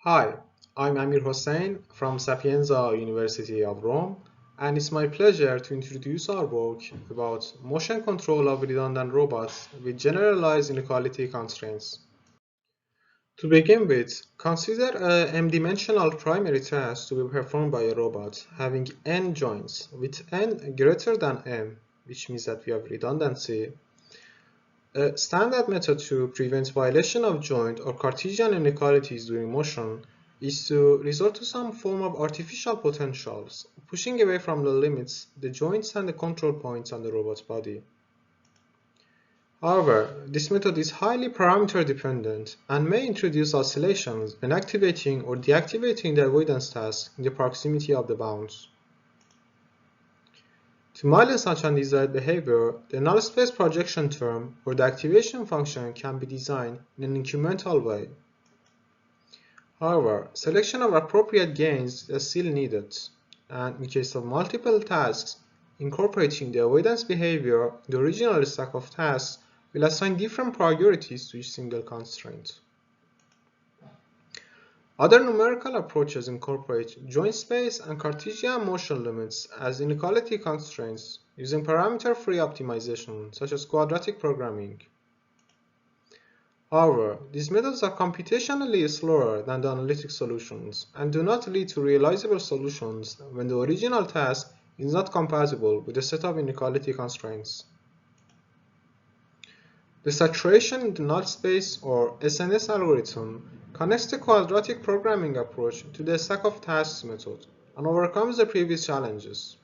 Hi, I'm Amirhossein from Sapienza University of Rome, and it's my pleasure to introduce our work about motion control of redundant robots with generalized inequality constraints. To begin with, consider a m-dimensional primary task to be performed by a robot having n joints with n greater than m, which means that we have redundancy. A standard method to prevent violation of joint or Cartesian inequalities during motion is to resort to some form of artificial potentials, pushing away from the limits, the joints and the control points on the robot's body. However, this method is highly parameter dependent and may introduce oscillations when activating or deactivating the avoidance task in the proximity of the bounds. To model such undesired behavior, the null space projection term or the activation function can be designed in an incremental way. However, selection of appropriate gains is still needed, and in case of multiple tasks, incorporating the avoidance behavior in the original stack of tasks will assign different priorities to each single constraint. Other numerical approaches incorporate joint space and Cartesian motion limits as inequality constraints using parameter-free optimization, such as quadratic programming. However, these methods are computationally slower than the analytic solutions and do not lead to realizable solutions when the original task is not compatible with a set of inequality constraints. The saturation in the null space or SNS algorithm connects the quadratic programming approach to the stack of tasks method and overcomes the previous challenges.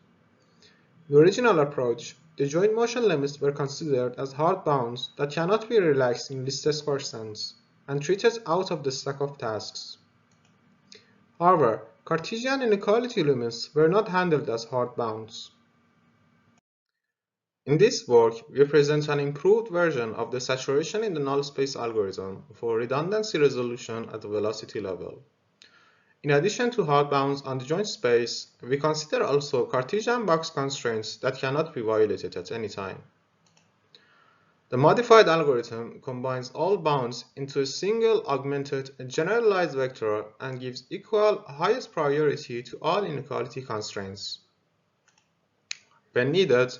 In the original approach, the joint motion limits were considered as hard bounds that cannot be relaxed in least square sense and treated out of the stack of tasks. However, Cartesian inequality limits were not handled as hard bounds. In this work, we present an improved version of the saturation in the null space algorithm for redundancy resolution at the velocity level. In addition to hard bounds on the joint space, we consider also Cartesian box constraints that cannot be violated at any time. The modified algorithm combines all bounds into a single augmented generalized vector and gives equal highest priority to all inequality constraints. When needed,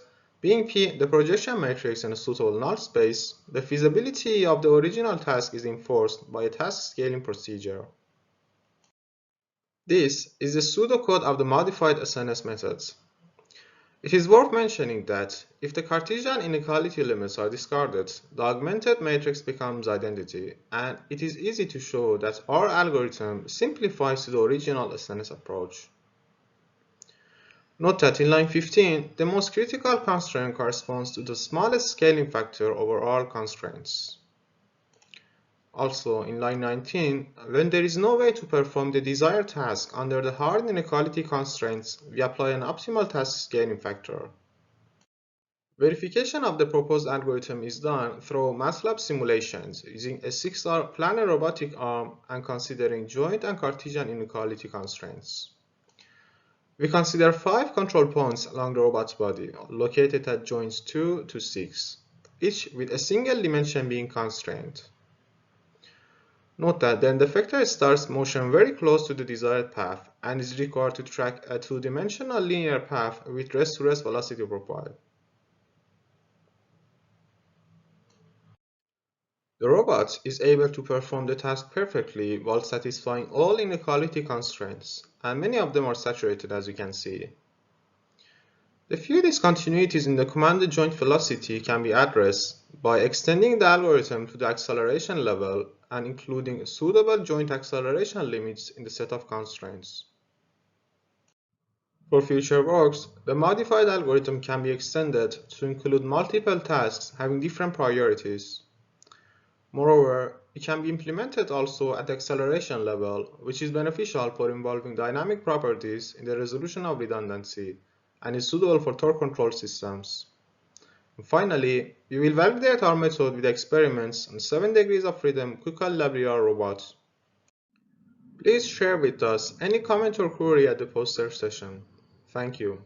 being P the projection matrix in a suitable null space, the feasibility of the original task is enforced by a task scaling procedure. This is the pseudocode of the modified SNS methods. It is worth mentioning that if the Cartesian inequality limits are discarded, the augmented matrix becomes identity, and it is easy to show that our algorithm simplifies to the original SNS approach. Note that in line 15, the most critical constraint corresponds to the smallest scaling factor over all constraints. Also, in line 19, when there is no way to perform the desired task under the hard inequality constraints, we apply an optimal task scaling factor. Verification of the proposed algorithm is done through MATLAB simulations using a 6-hour planar robotic arm and considering joint and Cartesian inequality constraints. We consider 5 control points along the robot's body, located at joints 2 to 6, each with a single dimension being constrained. Note that then the vector starts motion very close to the desired path and is required to track a 2-dimensional linear path with rest-to-rest velocity profile. The robot is able to perform the task perfectly while satisfying all inequality constraints, and many of them are saturated as you can see. The few discontinuities in the commanded joint velocity can be addressed by extending the algorithm to the acceleration level and including suitable joint acceleration limits in the set of constraints. For future works, the modified algorithm can be extended to include multiple tasks having different priorities. Moreover, it can be implemented also at the acceleration level, which is beneficial for involving dynamic properties in the resolution of redundancy and is suitable for torque control systems. And finally, we will validate our method with experiments on 7 degrees of freedom Kuka-Labriere robot. Please share with us any comment or query at the poster session. Thank you.